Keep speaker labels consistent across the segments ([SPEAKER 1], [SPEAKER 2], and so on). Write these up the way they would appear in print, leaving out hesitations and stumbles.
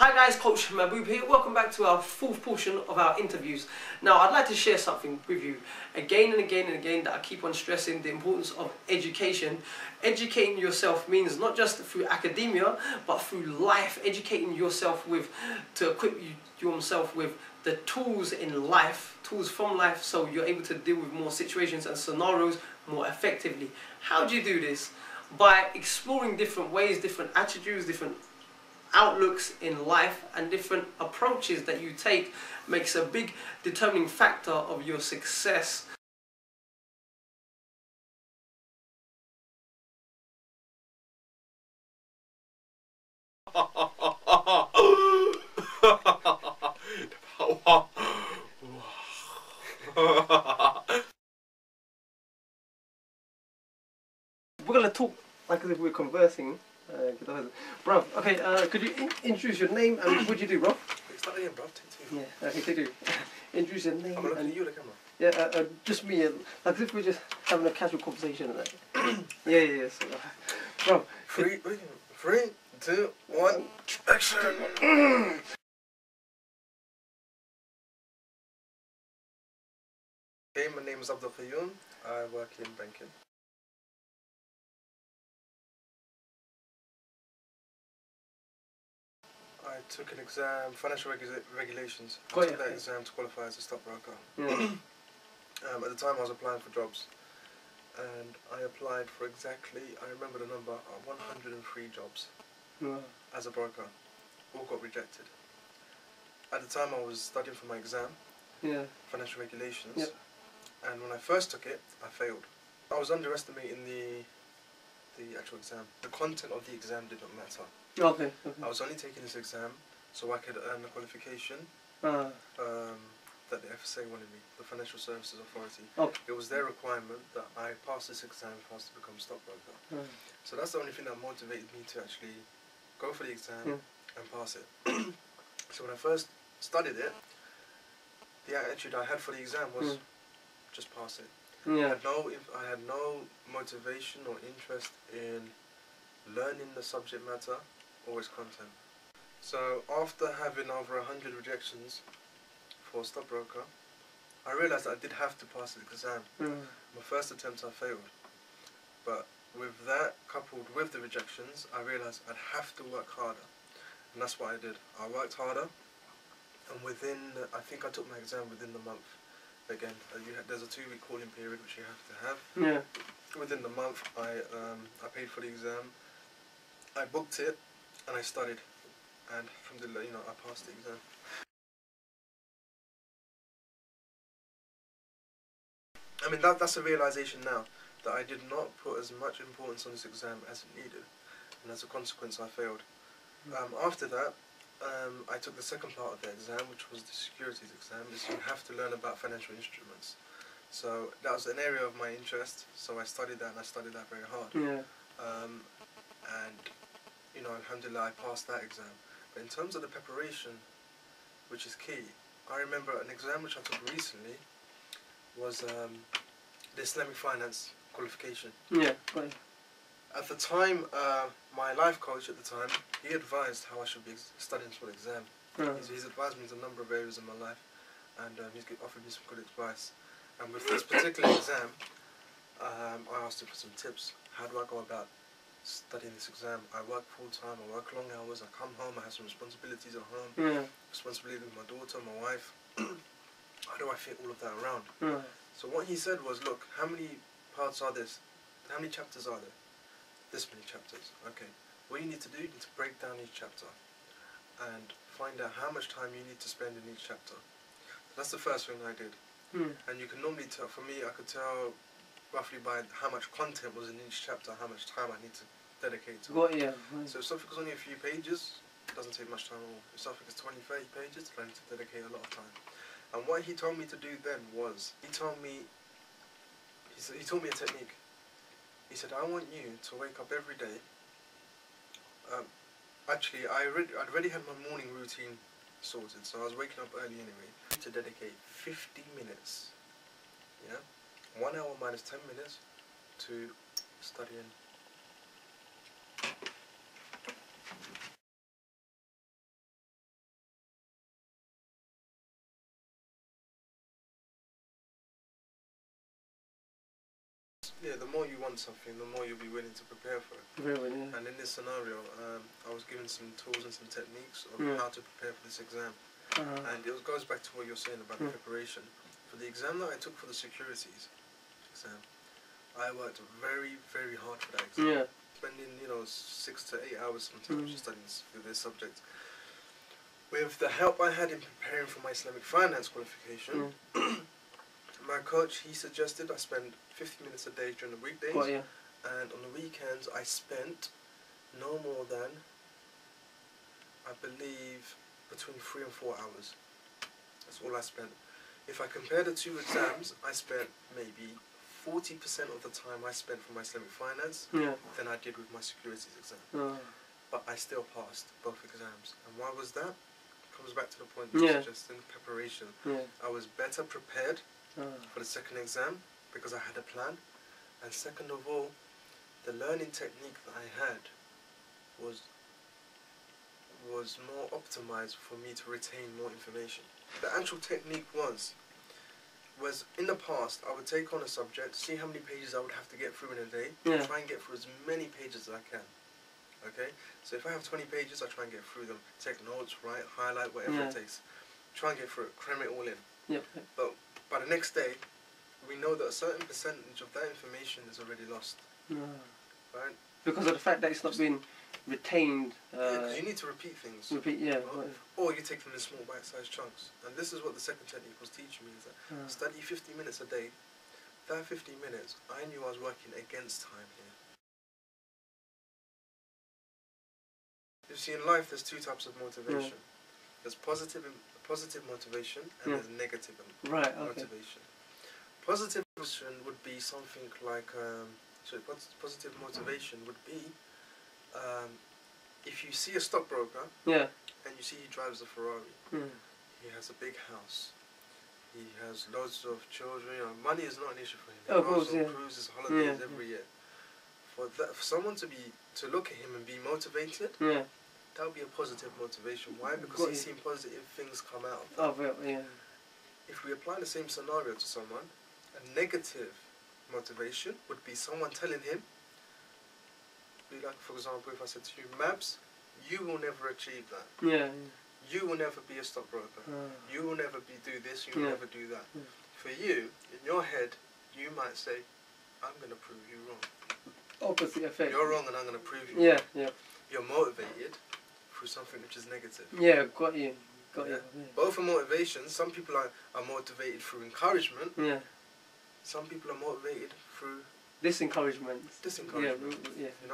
[SPEAKER 1] Hi guys, Coach Mahboob here. Welcome back to our fourth portion of our interviews. Now I'd like to share something with you again and again and again that I keep on stressing, the importance of education. Educating yourself means not just through academia but through life, educating yourself to equip yourself with the tools in life, tools from life, so you're able to deal with more situations and scenarios more effectively. How do you do this? By exploring different ways, different attitudes, different outlooks in life, and different approaches that you take makes a big determining factor of your success. We're gonna talk like as if we're conversing. Bruv, okay, could you introduce your name and what do you do, bro?
[SPEAKER 2] Start again, bruv. Take two.
[SPEAKER 1] Yeah, okay, take two. Introduce your name.
[SPEAKER 2] I'm looking at you, the camera.
[SPEAKER 1] Yeah, just me, like as if we're just having a casual conversation. Yeah. So, bro.
[SPEAKER 2] 3, 2, 1, action! Okay, my name is Abdul Qayyum. I work in banking. I took an exam, financial regulations. I took that exam to qualify as a stockbroker.
[SPEAKER 1] Yeah.
[SPEAKER 2] At the time I was applying for jobs, and I applied for exactly, I remember the number, 103 jobs as a broker. All got rejected. At the time I was studying for my exam, financial regulations, and when I first took it, I failed. I was underestimating the actual exam. The content of the exam did not matter.
[SPEAKER 1] Okay.
[SPEAKER 2] I was only taking this exam so I could earn the qualification that the FSA wanted me, the Financial Services Authority.
[SPEAKER 1] Okay.
[SPEAKER 2] It was their requirement that I pass this exam if I was to become a stockbroker. So that's the only thing that motivated me to actually go for the exam and pass it. So when I first studied it, the attitude I had for the exam was just pass it.
[SPEAKER 1] Yeah.
[SPEAKER 2] I had no motivation or interest in learning the subject matter, always content. So after having over 100 rejections for a stockbroker, I realised that I did have to pass the exam. My first attempt I failed, but with that coupled with the rejections, I realised I'd have to work harder, and that's what I did. I worked harder, and I think I took my exam within the month. Again, there's a 2-week calling period which you have to have.
[SPEAKER 1] Yeah.
[SPEAKER 2] Within the month, I paid for the exam, I booked it, and I studied, and alhamdulillah, I passed the exam. I mean, that's a realisation now, that I did not put as much importance on this exam as it needed, and as a consequence I failed. After that, I took the second part of the exam, which was the securities exam. You have to learn about financial instruments. So that was an area of my interest, so I studied that, and I studied that very hard.
[SPEAKER 1] Yeah.
[SPEAKER 2] And alhamdulillah, I passed that exam. But in terms of the preparation, which is key, I remember an exam which I took recently was the Islamic finance qualification.
[SPEAKER 1] Yeah. Right.
[SPEAKER 2] At the time, my life coach at the time, he advised how I should be studying for the exam. He's advised me in a number of areas in my life, and he's offered me some good advice. And with this particular exam, I asked him for some tips. How do I go about studying this exam? I work full-time, I work long hours, I come home, I have some responsibilities at home, responsibility with my daughter, my wife. How do I fit all of that around? So what he said was, look, how many parts are this? How many chapters are there? This many chapters. Okay. What you need to do, you need to break down each chapter and find out how much time you need to spend in each chapter. That's the first thing I did. And you can normally tell, for me, I could tell roughly by how much content was in each chapter, how much time I need to dedicate to it. So if something was only a few pages, it doesn't take much time at all. If something is 20, 30 pages, I need to dedicate a lot of time. And what he told me to do then was, he told me a technique. He said, I want you to wake up every day. Actually, I'd already had my morning routine sorted, so I was waking up early anyway, to dedicate 50 minutes, 1 hour minus 10 minutes to studying Yeah, the more you want something, the more you'll be willing to prepare for it.
[SPEAKER 1] Very, yeah.
[SPEAKER 2] And in this scenario, I was given some tools and some techniques on how to prepare for this exam. And it goes back to what you're saying about the preparation. For the exam that I took for the securities exam, I worked very, very hard for that exam.
[SPEAKER 1] Yeah.
[SPEAKER 2] Spending, 6 to 8 hours sometimes studying this subject. With the help I had in preparing for my Islamic finance qualification, my coach, he suggested I spend 50 minutes a day during the weekdays.
[SPEAKER 1] Got you.
[SPEAKER 2] And on the weekends, I spent no more than, I believe, between 3 and 4 hours. That's all I spent. If I compare the two exams, I spent maybe 40% of the time I spent for my Islamic finance than I did with my securities exam. But I still passed both exams. And why was that? Comes back to the point you suggested, preparation. I was better prepared for the second exam because I had a plan. And second of all, the learning technique that I had was more optimized for me to retain more information. The actual technique was in the past, I would take on a subject, see how many pages I would have to get through in a day, try and get through as many pages as I can. Okay? So if I have 20 pages, I try and get through them, take notes, write, highlight, whatever it takes. Try and get through it, cram it all in. But by the next day, we know that a certain percentage of that information is already lost. Right?
[SPEAKER 1] Because of the fact that it's not been retained.
[SPEAKER 2] Because you need to repeat things. Or you take them in small bite-sized chunks. And this is what the second technique was teaching me, is that study 50 minutes a day. That 50 minutes, I knew I was working against time here. You see, in life there's two types of motivation. There's positive motivation and there's negative motivation. Positive motivation would be something like, positive motivation would be if you see a stockbroker and you see he drives a Ferrari, he has a big house, he has loads of children, money is not an issue for him. He goes on cruises, holidays every year. For someone to look at him and be motivated, that would be a positive motivation. Why? Because he's seen positive things come out of that. If we apply the same scenario to someone, a negative motivation would be someone telling him, like, for example, if I said to you, Mabs, you will never achieve that. You will never be a stockbroker. You will never do this, you will never do that. For you, in your head, you might say, I'm going to prove you wrong.
[SPEAKER 1] Opposite effect.
[SPEAKER 2] You're wrong and I'm going to prove you wrong. You're motivated through something which is negative.
[SPEAKER 1] Got you.
[SPEAKER 2] Both are motivations. Some people are motivated through encouragement. Some people are motivated through disencouragement.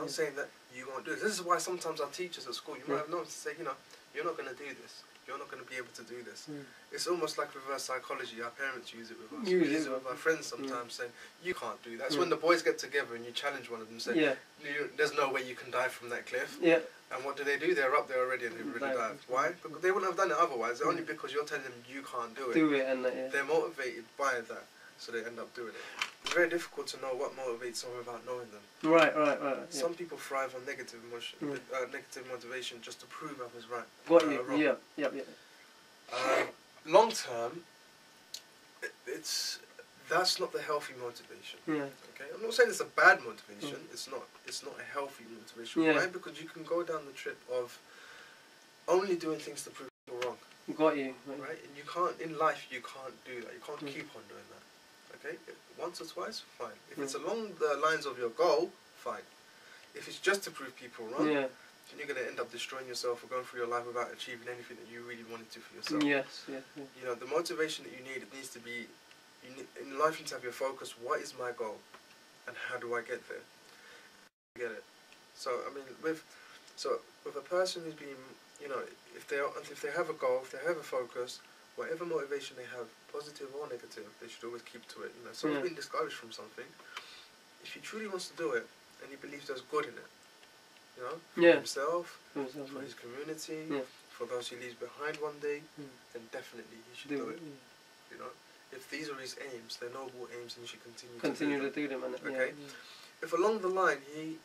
[SPEAKER 2] Saying that you won't do it. This is why sometimes our teachers at school, you might have noticed, say, you're not going to do this. You're not going to be able to do this. It's almost like reverse psychology. Our parents use it with us. We use it with our friends sometimes, saying, you can't do that. It's when the boys get together and you challenge one of them, say, there's no way you can dive from that cliff. And what do? They're up there already and they've already dived. Why? Because they wouldn't have done it otherwise. Only because you're telling them you can't do it.
[SPEAKER 1] And
[SPEAKER 2] they're motivated by that, so they end up doing it. It's very difficult to know what motivates someone without knowing them.
[SPEAKER 1] Right.
[SPEAKER 2] Some people thrive on negative emotion, negative motivation, just to prove others right.
[SPEAKER 1] Got you.
[SPEAKER 2] Wrong. Long term, that's not the healthy motivation. Okay, I'm not saying it's a bad motivation. It's not a healthy motivation. Why? Because you can go down the trip of only doing things to prove people wrong.
[SPEAKER 1] Got you.
[SPEAKER 2] Right, and you can't in life. You can't do that. You can't keep on doing that. Okay, once or twice, fine. If it's along the lines of your goal, fine. If it's just to prove people wrong, then you're going to end up destroying yourself or going through your life without achieving anything that you really wanted to for yourself. The motivation that you need, it needs to be, in life you need to have your focus, what is my goal? And how do I get there? Get it. So, I mean, with a person who's been, if they have a goal, if they have a focus, whatever motivation they have, positive or negative, they should always keep to it. Someone's been discouraged from something. If he truly wants to do it, and he believes there's good in it, for himself, for his community, for those he leaves behind one day, then definitely he should do it. If these are his aims, they're noble aims, and he should continue to do them. Okay. If along the line he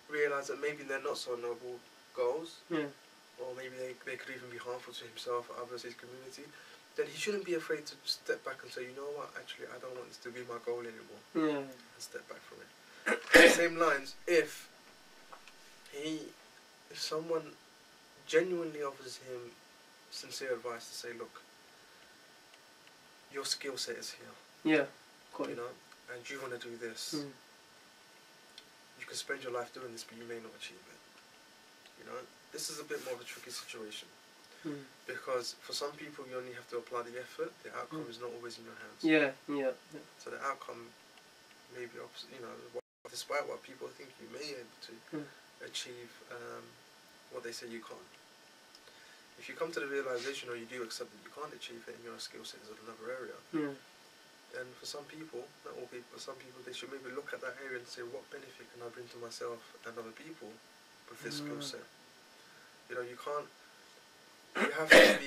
[SPEAKER 2] realizes that maybe they're not so noble goals, or maybe they could even be harmful to himself or others, his community, then he shouldn't be afraid to step back and say, you know what, actually, I don't want this to be my goal anymore.
[SPEAKER 1] Yeah.
[SPEAKER 2] And step back from it. Same lines, if someone genuinely offers him sincere advice to say, look, your skill set is here.
[SPEAKER 1] Yeah. Got
[SPEAKER 2] you
[SPEAKER 1] it.
[SPEAKER 2] know, and you want to do this. You can spend your life doing this, but you may not achieve it. You know, this is a bit more of a tricky situation. Because for some people you only have to apply the effort, the outcome is not always in your hands.
[SPEAKER 1] Yeah, yeah.
[SPEAKER 2] So the outcome may be opposite, you know, despite what people think you may be able to achieve what they say you can't. If you come to the realization or you do accept that you can't achieve it and your skill set is in another area, then for some people, not all people, but some people, they should maybe look at that area and say, what benefit can I bring to myself and other people with this skill set? You know, you can't. You have to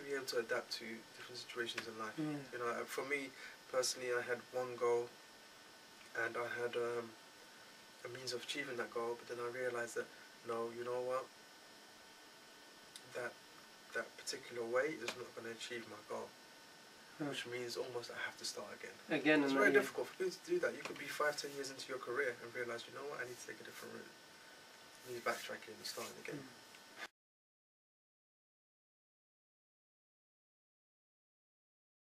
[SPEAKER 2] be able to adapt to different situations in life. You know, for me personally, I had one goal, and I had a means of achieving that goal. But then I realized that no, you know what, that particular way is not going to achieve my goal, which means almost I have to start again. It's very difficult for people to do that. You could be 5-10 years into your career and realize, you know what, I need to take a different route. I need backtracking and starting again.